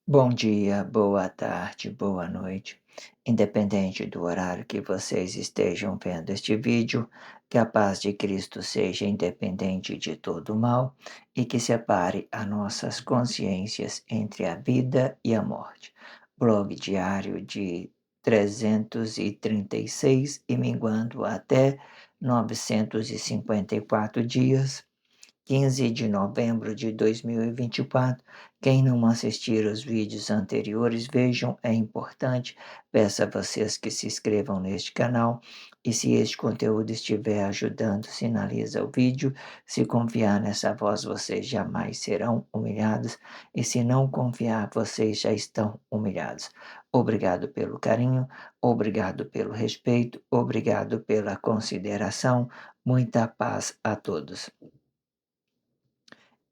Bom dia, boa tarde, boa noite. Independente do horário que vocês estejam vendo este vídeo, que a paz de Cristo seja independente de todo mal e que separe as nossas consciências entre a vida e a morte. Blog diário de 336 e minguando até 954 dias. 15 de novembro de 2024. Quem não assistir os vídeos anteriores, vejam, é importante. Peço a vocês que se inscrevam neste canal e se este conteúdo estiver ajudando, sinaliza o vídeo. Se confiar nessa voz, vocês jamais serão humilhados e se não confiar, vocês já estão humilhados. Obrigado pelo carinho, obrigado pelo respeito, obrigado pela consideração. Muita paz a todos.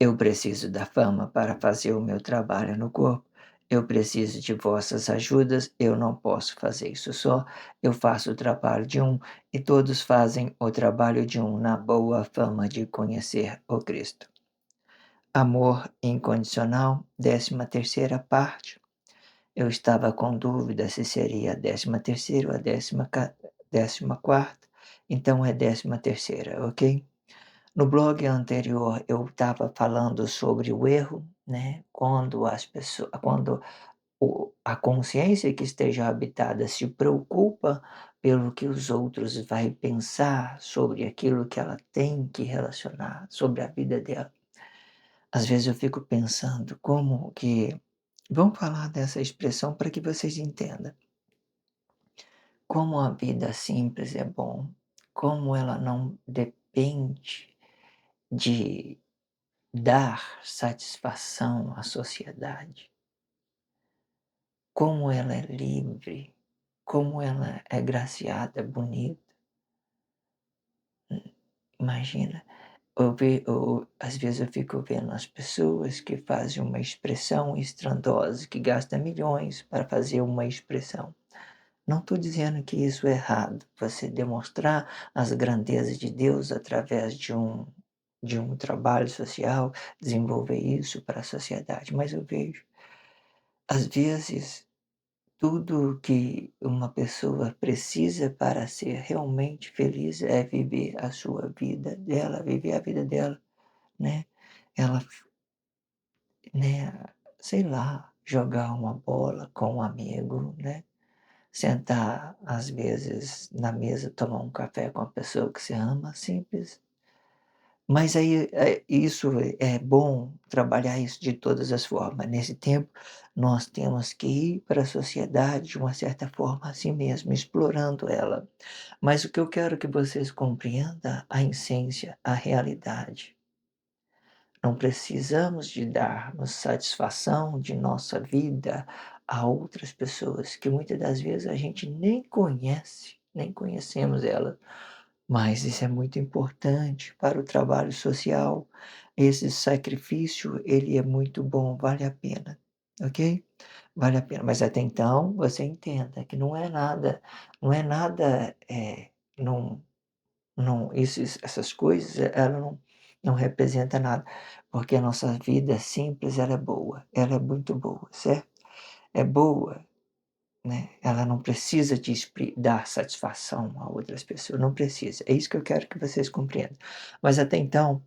Eu preciso da fama para fazer o meu trabalho no corpo. Eu preciso de vossas ajudas. Eu não posso fazer isso só. Eu faço o trabalho de um e todos fazem o trabalho de um na boa fama de conhecer o Cristo. Amor incondicional, 13ª parte. Eu estava com dúvida se seria a 13ª ou a 14ª. Então é 13ª, ok? No blog anterior eu estava falando sobre o erro, né? Quando a consciência que esteja habitada se preocupa pelo que os outros vai pensar sobre aquilo que ela tem que relacionar, sobre a vida dela. Às vezes eu fico pensando como que vamos falar dessa expressão para que vocês entendam. Como a vida simples é bom, como ela não depende de dar satisfação à sociedade, como ela é livre, como ela é graciada, bonita. Imagina, às vezes eu fico vendo as pessoas que fazem uma expressão estrondosa, que gastam milhões para fazer uma expressão. Não estou dizendo que isso é errado, você demonstrar as grandezas de Deus através de um trabalho social, desenvolver isso para a sociedade, mas eu vejo, às vezes, tudo que uma pessoa precisa para ser realmente feliz é viver a sua vida dela, viver a vida dela, né? Ela, né, sei lá, jogar uma bola com um amigo, né? Sentar, às vezes, na mesa, tomar um café com a pessoa que você ama, simples. Mas aí, isso é bom trabalhar isso de todas as formas. Nesse tempo, nós temos que ir para a sociedade de uma certa forma assim mesmo, explorando ela. Mas o que eu quero que vocês compreendam a essência, a realidade. Não precisamos de darmos satisfação de nossa vida a outras pessoas, que muitas das vezes a gente nem conhece, nem conhecemos elas. Mas isso é muito importante para o trabalho social. Esse sacrifício, ele é muito bom, vale a pena, ok? Vale a pena, mas até então você entenda que não é nada, não não essas coisas, ela não representa nada, porque a nossa vida simples, ela é boa, ela é muito boa, certo? É boa, né, ela não precisa de dar satisfação a outras pessoas, não precisa. É isso que eu quero que vocês compreendam. Mas até então,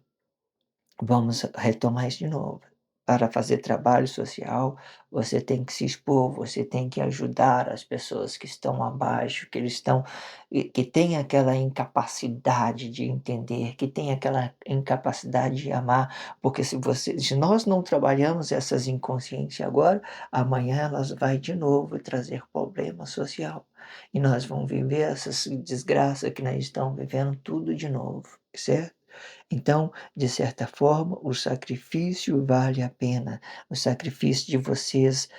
vamos retomar isso de novo. Para fazer trabalho social, você tem que se expor, você tem que ajudar as pessoas que estão abaixo, que têm aquela incapacidade de entender, que têm aquela incapacidade de amar, porque se nós não trabalhamos essas inconsciências agora, amanhã elas vai de novo trazer problema social. E nós vamos viver essas desgraças que nós estamos vivendo tudo de novo, certo? Então, de certa forma, o sacrifício vale a pena. O sacrifício de vocês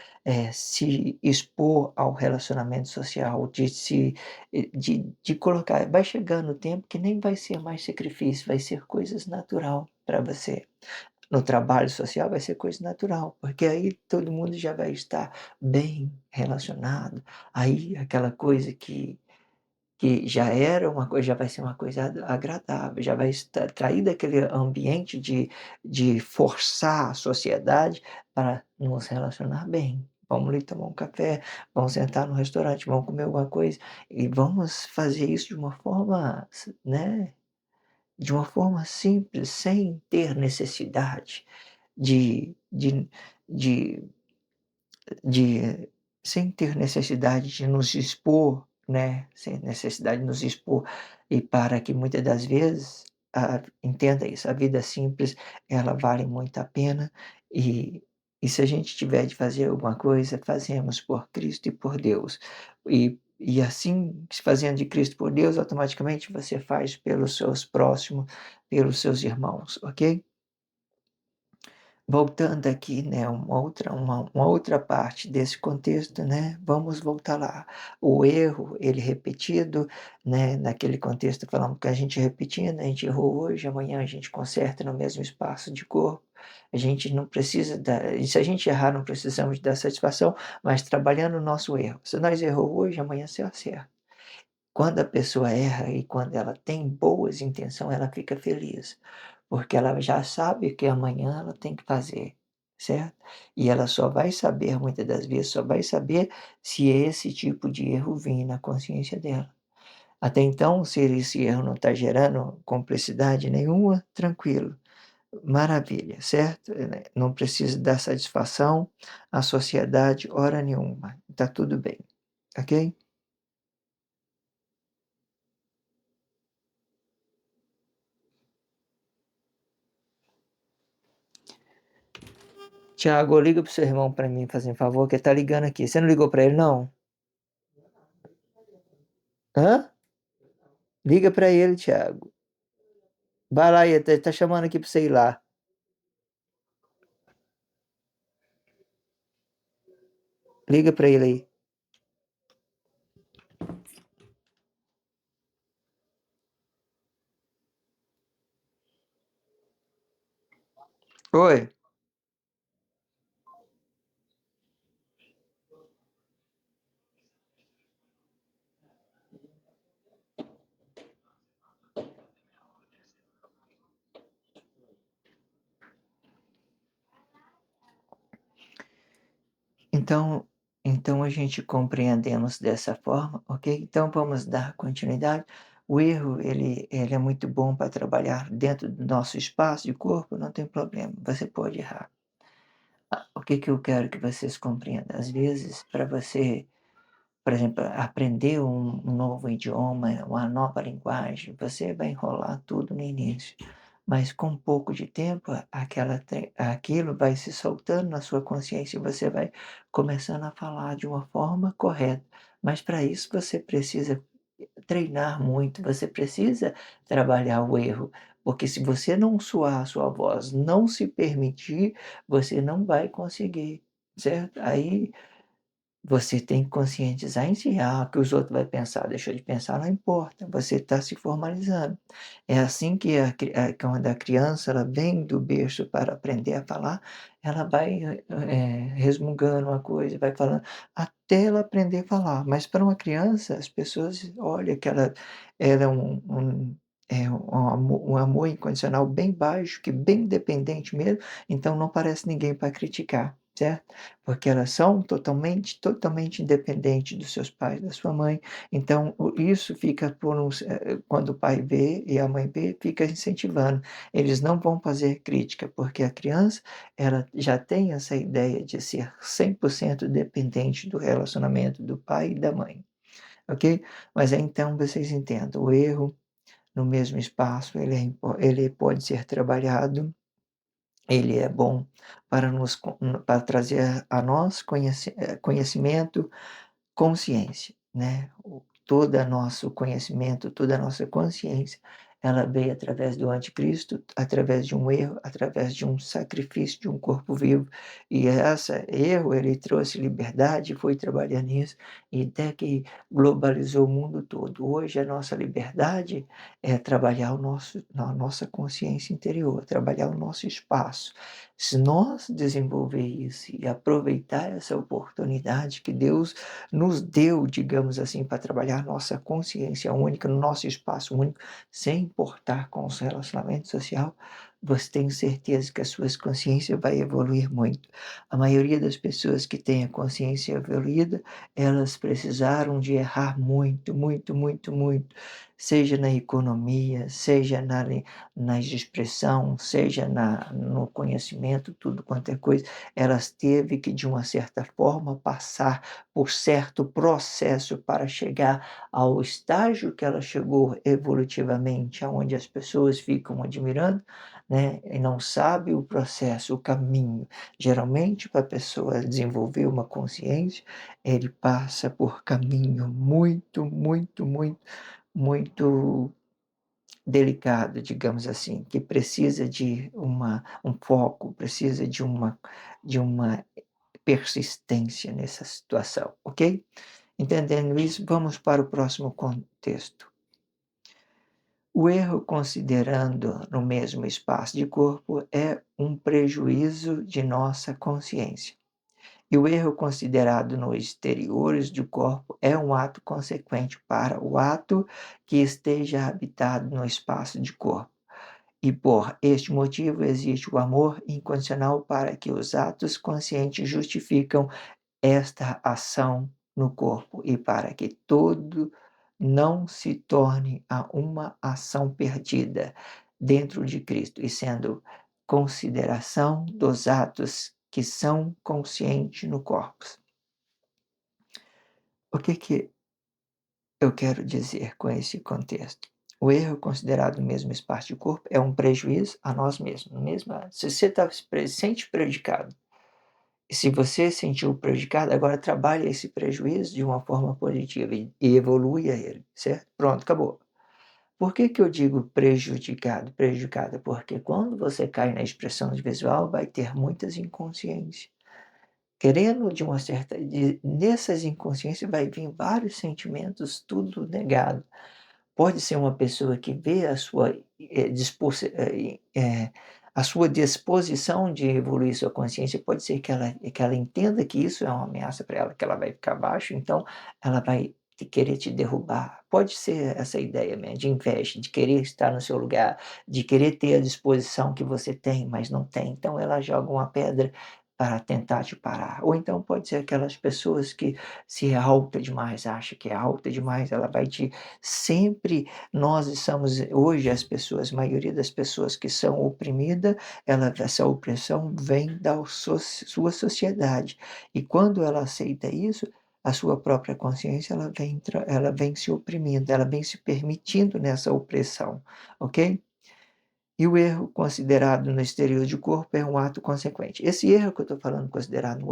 se expor ao relacionamento social, de colocar vai chegando o tempo que nem vai ser mais sacrifício, vai ser coisas natural para você. No trabalho social vai ser coisa natural, porque aí todo mundo já vai estar bem relacionado, aí aquela coisa que já era uma coisa, já vai ser uma coisa agradável, já vai estar trair daquele ambiente de forçar a sociedade para nos relacionar bem. Vamos ali tomar um café, vamos sentar no restaurante, vamos comer alguma coisa e vamos fazer isso de uma forma, né, de uma forma simples, sem ter necessidade de de de de sem ter necessidade de nos expor, né, sem necessidade de nos expor, e para que muitas das vezes, entenda isso, a vida simples, ela vale muito a pena, e se a gente tiver de fazer alguma coisa, fazemos por Cristo e por Deus. E assim, se fazendo de Cristo por Deus, automaticamente você faz pelos seus próximos, pelos seus irmãos, ok? Voltando aqui, né, uma outra parte desse contexto, né, vamos voltar lá. O erro, ele repetido, né, naquele contexto falamos que a gente repetindo, a gente errou hoje, amanhã a gente conserta no mesmo espaço de corpo. A gente não precisa dar e se a gente errar, não precisamos dar satisfação, mas trabalhando o nosso erro. Se nós errou hoje, amanhã você acerta. Quando a pessoa erra e quando ela tem boas intenções, ela fica feliz, porque ela já sabe que amanhã ela tem que fazer, certo? E ela só vai saber, muitas das vezes, só vai saber se esse tipo de erro vir na consciência dela. Até então, se esse erro não está gerando complexidade nenhuma, tranquilo, maravilha, certo? Não precisa dar satisfação à sociedade hora nenhuma, está tudo bem, ok? Tiago, liga pro seu irmão pra mim, fazer um favor, que ele tá ligando aqui. Você não ligou pra ele, não? Hã? Liga pra ele, Tiago. Vai lá, ele tá chamando aqui pra você ir lá. Liga pra ele aí. Oi. Então, a gente compreendemos dessa forma, ok? Então vamos dar continuidade. O erro, ele é muito bom para trabalhar dentro do nosso espaço de corpo, não tem problema, você pode errar. O que que eu quero que vocês compreendam? Às vezes, para você, por exemplo, aprender um novo idioma, uma nova linguagem, você vai enrolar tudo no início, mas com um pouco de tempo, aquilo vai se soltando na sua consciência e você vai começando a falar de uma forma correta. Mas para isso você precisa treinar muito, você precisa trabalhar o erro, porque se você não suar a sua voz, não se permitir, você não vai conseguir, certo? Aí você tem que conscientizar em si, o que os outros vai pensar, deixou de pensar, não importa, você está se formalizando. É assim que quando a criança ela vem do berço para aprender a falar, ela vai, resmungando uma coisa, vai falando, até ela aprender a falar. Mas para uma criança, as pessoas olham que ela é um amor incondicional bem baixo, que bem dependente mesmo, então não parece ninguém para criticar, certo? Porque elas são totalmente independentes dos seus pais, da sua mãe, então isso fica quando o pai vê e a mãe vê, fica incentivando. Eles não vão fazer crítica, porque a criança, ela já tem essa ideia de ser 100% dependente do relacionamento do pai e da mãe, ok? Mas aí então vocês entendam, o erro no mesmo espaço, ele pode ser trabalhado, ele é bom para trazer a nós conhecimento, consciência, né. Todo nosso conhecimento, toda a nossa consciência, ela veio através do anticristo, através de um erro, através de um sacrifício de um corpo vivo. E esse erro, ele trouxe liberdade, foi trabalhar nisso, e até que globalizou o mundo todo. Hoje a nossa liberdade é trabalhar a nossa consciência interior, trabalhar o nosso espaço. Se nós desenvolver isso e aproveitar essa oportunidade que Deus nos deu, digamos assim, para trabalhar nossa consciência única, no nosso espaço único, sem importar com os relacionamentos social, você tem certeza que a sua consciência vai evoluir muito. A maioria das pessoas que têm a consciência evoluída, elas precisaram de errar muito, muito, muito, muito, seja na economia, seja na expressão, seja no conhecimento, tudo quanto é coisa, elas teve que, de uma certa forma, passar por certo processo para chegar ao estágio que ela chegou evolutivamente, aonde as pessoas ficam admirando, né, e não sabe o processo, o caminho. Geralmente, para a pessoa desenvolver uma consciência, ele passa por caminho muito, muito, muito, muito delicado, digamos assim, que precisa de um foco, precisa de uma persistência nessa situação, ok? Entendendo isso, vamos para o próximo contexto. O erro, considerando no mesmo espaço de corpo, é um prejuízo de nossa consciência. E o erro, considerado nos exteriores do corpo, é um ato consequente para o ato que esteja habitado no espaço de corpo. E por este motivo existe o amor incondicional para que os atos conscientes justificam esta ação no corpo e para que todo não se torne a uma ação perdida dentro de Cristo, e sendo consideração dos atos que são conscientes no corpo. O que que eu quero dizer com esse contexto? O erro considerado no mesmo espaço de corpo é um prejuízo a nós mesmos. Se você se sente prejudicado, e se você se sentiu prejudicado, agora trabalhe esse prejuízo de uma forma positiva e evolua ele, certo? Pronto, acabou. Por que que eu digo prejudicado, prejudicada? Porque quando você cai na expressão de visual, vai ter muitas inconsciências. Querendo de uma certa nessas inconsciências vai vir vários sentimentos, tudo negado. Pode ser uma pessoa que vê a sua disposição de evoluir sua consciência, pode ser que ela entenda que isso é uma ameaça para ela, que ela vai ficar abaixo, então ela vai querer te derrubar. Pode ser essa ideia mesmo, de inveja, de querer estar no seu lugar, de querer ter a disposição que você tem, mas não tem. Então ela joga uma pedra para tentar te parar. Ou então pode ser aquelas pessoas que se é alta demais, acha que é alta demais, ela vai te sempre nós estamos hoje as pessoas, a maioria das pessoas que são oprimidas, essa opressão vem da sua sociedade. E quando ela aceita isso, a sua própria consciência ela vem se oprimindo, ela vem se permitindo nessa opressão, ok? E o erro considerado no exterior de corpo é um ato consequente. Esse erro que eu estou falando considerado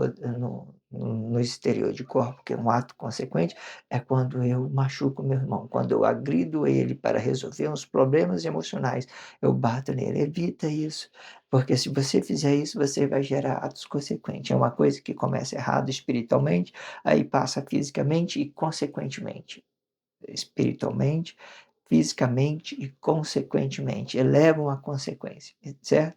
no exterior de corpo, que é um ato consequente, é quando eu machuco meu irmão, quando eu agrido ele para resolver uns problemas emocionais, eu bato nele. Evita isso, porque se você fizer isso, você vai gerar atos consequentes. É uma coisa que começa errado espiritualmente, aí passa fisicamente e consequentemente espiritualmente, fisicamente e consequentemente, elevam a consequência, certo?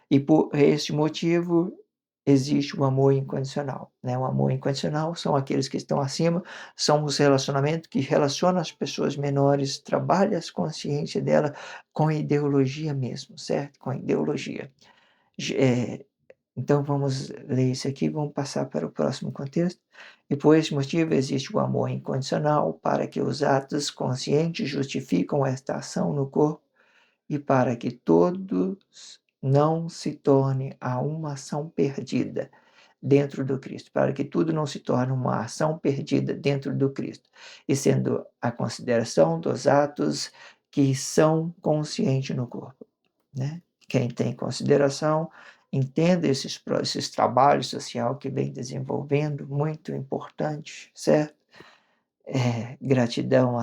E por este motivo existe o amor incondicional, né? O amor incondicional são aqueles que estão acima, são os relacionamentos que relacionam as pessoas menores, trabalha a consciência dela com a ideologia mesmo, certo? Com a ideologia. Então vamos ler isso aqui, vamos passar para o próximo contexto. E por esse motivo existe o amor incondicional para que os atos conscientes justificam esta ação no corpo e para que todos não se torne a uma ação perdida dentro do Cristo, para que tudo não se torne uma ação perdida dentro do Cristo, e sendo a consideração dos atos que são conscientes no corpo, né? Quem tem consideração, entenda esses trabalhos social que vem desenvolvendo, muito importante, certo? Gratidão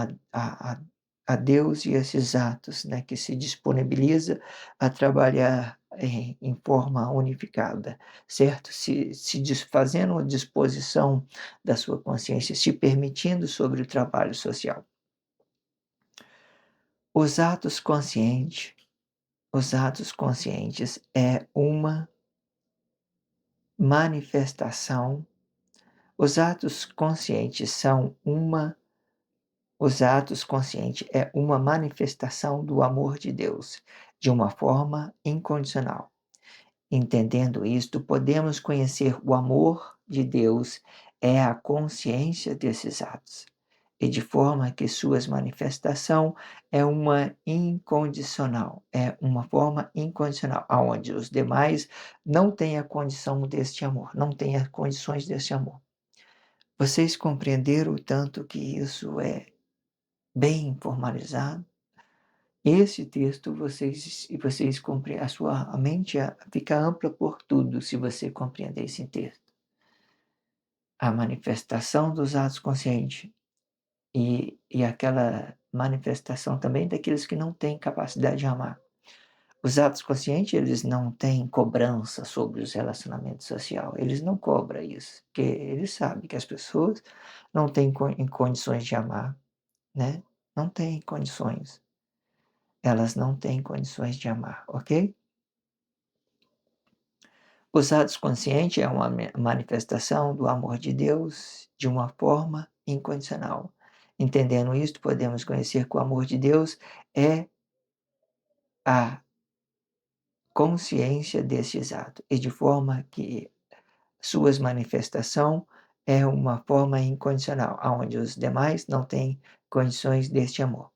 a Deus e esses atos, né, que se disponibiliza a trabalhar em forma unificada, certo? Se fazendo a disposição da sua consciência, se permitindo sobre o trabalho social. Os atos conscientes, os atos conscientes é uma manifestação, os atos conscientes são uma os atos conscientes é uma manifestação do amor de Deus, de uma forma incondicional. Entendendo isto, podemos conhecer o amor de Deus é a consciência desses atos, e de forma que suas manifestação é uma forma incondicional, aonde os demais não têm a condição deste amor, não têm as condições deste amor. Vocês compreenderam o tanto que isso é bem formalizado? Esse texto vocês compre a sua mente fica ampla por tudo se você compreender esse texto. A manifestação dos atos conscientes e aquela manifestação também daqueles que não têm capacidade de amar. Os atos conscientes, eles não têm cobrança sobre os relacionamentos social, eles não cobram isso, porque eles sabem que as pessoas não têm em condições de amar, né, não têm condições. Elas não têm condições de amar, ok? Os atos conscientes é uma manifestação do amor de Deus de uma forma incondicional. Entendendo isto, podemos conhecer que o amor de Deus é a consciência desses atos, e de forma que suas manifestação é uma forma incondicional, aonde os demais não têm condições deste amor.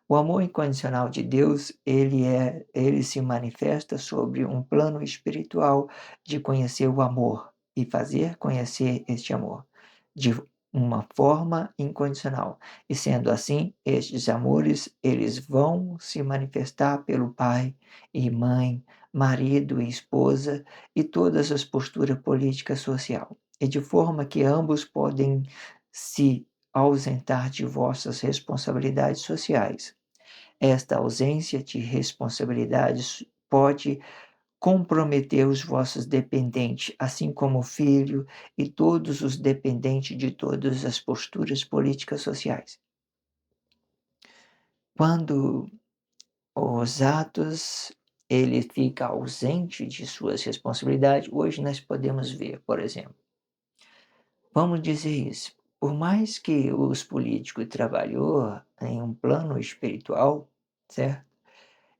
O amor incondicional de Deus, ele se manifesta sobre um plano espiritual de conhecer o amor e fazer conhecer este amor de uma forma incondicional. E sendo assim, estes amores, eles vão se manifestar pelo pai e mãe, marido e esposa e todas as posturas políticas social. E de forma que ambos podem se ausentar de vossas responsabilidades sociais. Esta ausência de responsabilidades pode comprometer os vossos dependentes, assim como o filho e todos os dependentes de todas as posturas políticas sociais. Quando os atos ele fica ausente de suas responsabilidades, hoje nós podemos ver, por exemplo, vamos dizer isso, por mais que os políticos trabalhou em um plano espiritual, certo?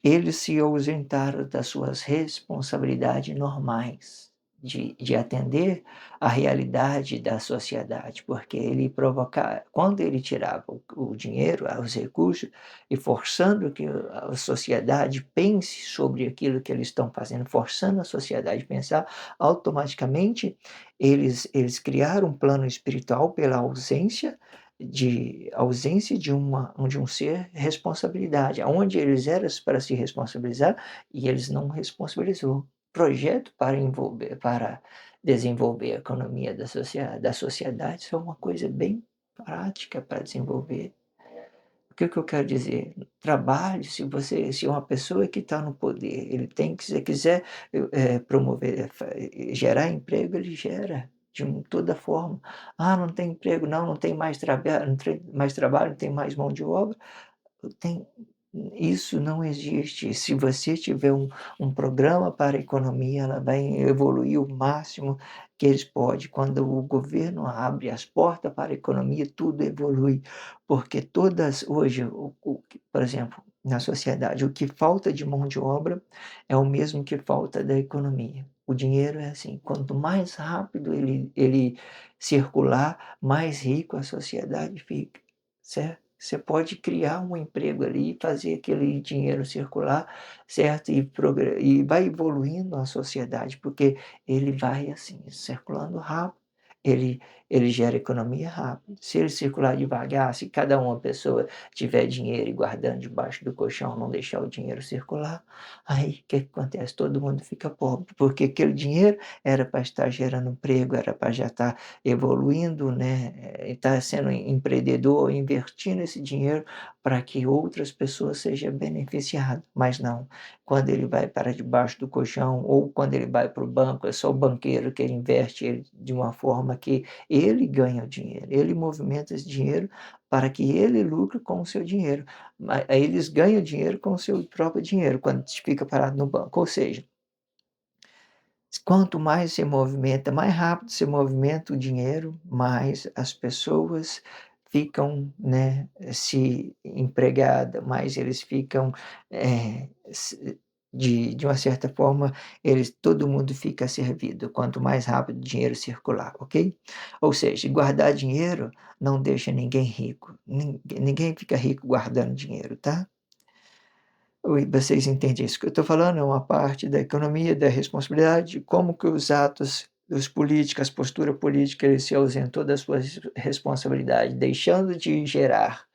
Eles se ausentaram das suas responsabilidades normais de atender à realidade da sociedade, porque quando ele tirava o dinheiro, os recursos, e forçando que a sociedade pense sobre aquilo que eles estão fazendo, forçando a sociedade a pensar, automaticamente eles criaram um plano espiritual pela ausência de um ser responsabilidade, aonde eles eram para se responsabilizar e eles não responsabilizou. Projeto para desenvolver a economia da sociedade, isso é uma coisa bem prática para desenvolver. O que eu quero dizer? Trabalho, se uma pessoa que está no poder, ele tem que se quiser, promover, gerar emprego, ele gera, toda forma. "Ah, não tem emprego não, não tem mais trabalho, não tem mais mão de obra", tem isso não existe. Se você tiver um programa para a economia, ela vai evoluir o máximo que eles podem. Quando o governo abre as portas para a economia, tudo evolui, porque todas hoje, por exemplo, na sociedade, o que falta de mão de obra é o mesmo que falta da economia. O dinheiro é assim, quanto mais rápido ele circular, mais rico a sociedade fica, certo? Você pode criar um emprego ali, fazer aquele dinheiro circular, certo? E vai evoluindo a sociedade, porque ele vai assim, circulando rápido ele ele gera economia rápido. Se ele circular devagar, se cada uma pessoa tiver dinheiro e guardando debaixo do colchão, não deixar o dinheiro circular, aí o que que acontece? Todo mundo fica pobre, porque aquele dinheiro era para estar gerando emprego, era para já estar evoluindo, né, estar sendo empreendedor, investindo esse dinheiro para que outras pessoas sejam beneficiadas, mas não, quando ele vai para debaixo do colchão ou quando ele vai para o banco, é só o banqueiro que ele investe ele de uma forma que ele ganha o dinheiro, ele movimenta esse dinheiro para que ele lucre com o seu dinheiro. Aí eles ganham dinheiro com o seu próprio dinheiro quando fica parado no banco, ou seja, quanto mais se movimenta, mais rápido se movimenta o dinheiro, mais as pessoas ficam, né, se empregada, mais eles ficam, se de uma certa forma, eles todo mundo fica servido, quanto mais rápido o dinheiro circular, ok? Ou seja, guardar dinheiro não deixa ninguém rico, ninguém fica rico guardando dinheiro, tá? Oi, vocês entendem isso que eu estou falando, é uma parte da economia, da responsabilidade, como que os atos dos políticos, a postura política, ele se ausentou da sua responsabilidade, deixando de gerar,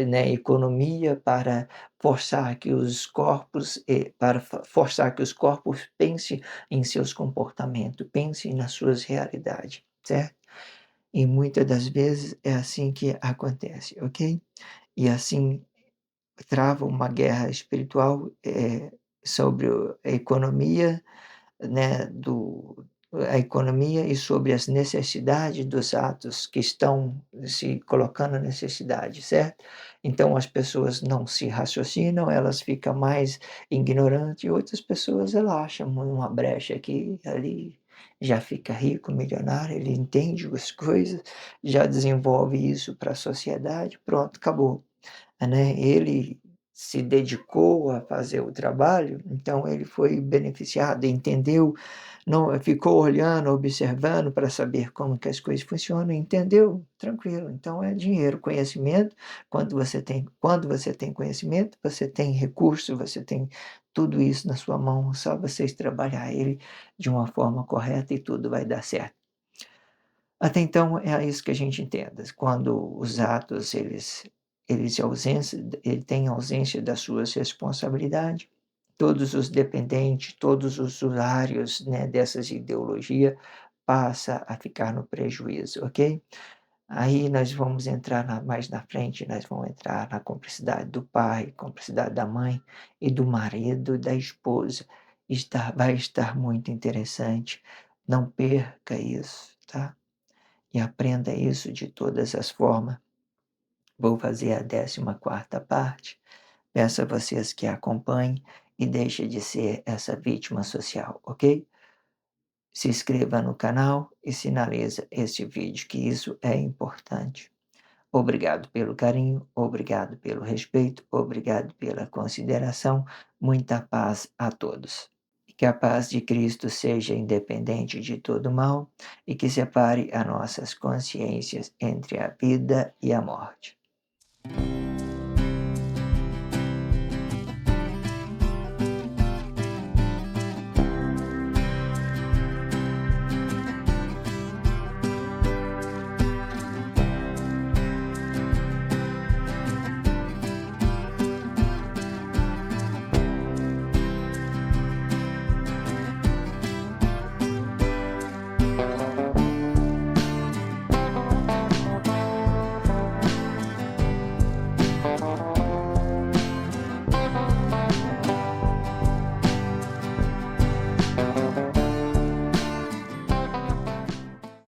né, economia para forçar que os corpos, para forçar que os corpos pensem em seus comportamentos, pensem nas suas realidades, certo? E muitas das vezes é assim que acontece, ok? E assim trava uma guerra espiritual, sobre a economia, né, a economia e sobre as necessidades dos atos que estão se colocando a necessidade, certo? Então as pessoas não se raciocinam, elas ficam mais ignorantes e outras pessoas relaxam uma brecha aqui, ali, já fica rico, milionário, ele entende as coisas, já desenvolve isso para a sociedade, pronto, acabou, né, ele se dedicou a fazer o trabalho, então ele foi beneficiado, entendeu, não ficou olhando, observando para saber como que as coisas funcionam, entendeu, tranquilo. Então é dinheiro, conhecimento, quando você tem conhecimento, você tem recurso, você tem tudo isso na sua mão, só vocês trabalhar ele de uma forma correta e tudo vai dar certo. Até então é isso que a gente entenda, quando os atos ele tem ausência das suas responsabilidades, todos os dependentes, todos os usuários, né, dessas ideologia passa a ficar no prejuízo, ok? Aí nós vamos entrar mais na frente, nós vamos entrar na cumplicidade do pai, cumplicidade da mãe e do marido, da esposa. Vai estar muito interessante, não perca isso, tá? E aprenda isso de todas as formas. Vou fazer a 14ª parte. Peço a vocês que acompanhem e deixe de ser essa vítima social, ok? Se inscreva no canal e sinaliza este vídeo, que isso é importante. Obrigado pelo carinho, obrigado pelo respeito, obrigado pela consideração. Muita paz a todos. E que a paz de Cristo seja independente de todo mal e que separe as nossas consciências entre a vida e a morte.